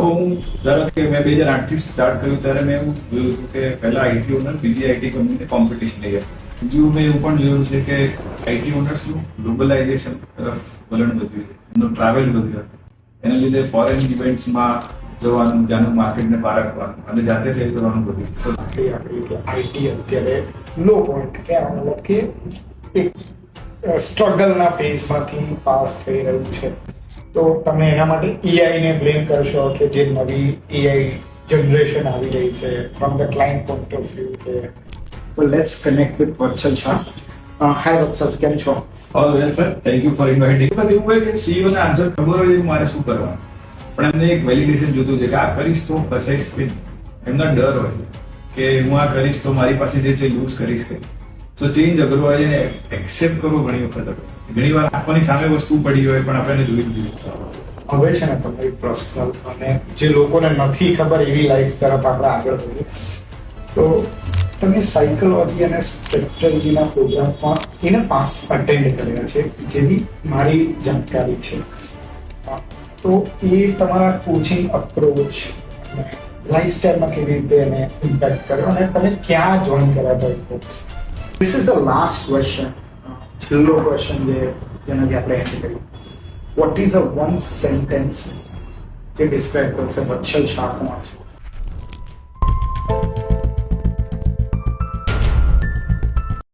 હું ધારો કે મેં 2008થી સ્ટાર્ટ કર્યું ત્યારે મેં એવું જોયું હતું કે પહેલા આઈટી ઓનર બીજી આઈટી કંપનીને કોમ્પિટિશન લઈ જાય. બીજું મેં એવું પણ જોયું છે કે આઈટી ઓનર્સનું ગ્લોબલાઇઝેશન તરફ વલણ વધ્યું છે, એમનું ટ્રાવેલ વધ્યું, એના લીધે ફોરેન ઇવેન્ટ્સમાં જવાનું, ત્યાંનું માર્કેટને પારખવાનું અને જાતે સેલ કરવાનું બધું. સો આઈટી અત્યારે લો પોઈન્ટ કે મતલબ કે એક સ્ટ્રગલના ફેઝમાંથી પાસ થઈ રહ્યું છે, તો તમે એના માટે એઆઈને બ્લેમ કરશો કે જે નવી એઆઈ જનરેશન આવી રહી છે from the client point of view કે well let's connect with Vatsal Shah. Hi Vatsal, કેમ છો? All well sir, thank you for inviting. એવું હોય કે સીઈઓ ને આન્સર ખબર હોય મારે શું કરવાનું, પણ એમને એક વેલિડેશન જોતું છે કે આ કરીશ તો ફસાઈશ નહીં. એમનો ડર હોય કે હું આ કરીશ તો મારી પાસે જે છે લૂઝ કરીશ કે. સો ચેન્જ અઘરો હોય એને એક્સેપ્ટ કરવો ઘણી વખત અઘરો. ઘણી વાર આપવાની સામે વસ્તુ પડી હોય પણ આપણે જોઈ લીધું. હવે છે ને તમારી પર્સનલ અને જે લોકોને નથી ખબર એવી લાઈફ તરફ આપણે આગળ વધીએ તો તમે સાયકોલોજી અને સ્ટ્રેટેજીના પ્રોગ્રામમાં એને પાસ્ટ અટેન્ડ કર્યા છે જેવી મારી જાણકારી છે. તો એ તમારા કોચિંગ અપ્રોચ લાઈફસ્ટાઈલમાં કેવી રીતે એને ઇમ્પેક્ટ કર્યો અને તમે ક્યાં જોઈન કર્યા હતા coach? This is the last question, છેલ્લો ક્વેશ્ચન જેનાથી આપણે એન્ડ કરીએ. What is a one sentence જે ડિસ્ક્રાઇબ કરશે વત્સલ શાહ કોણ છે?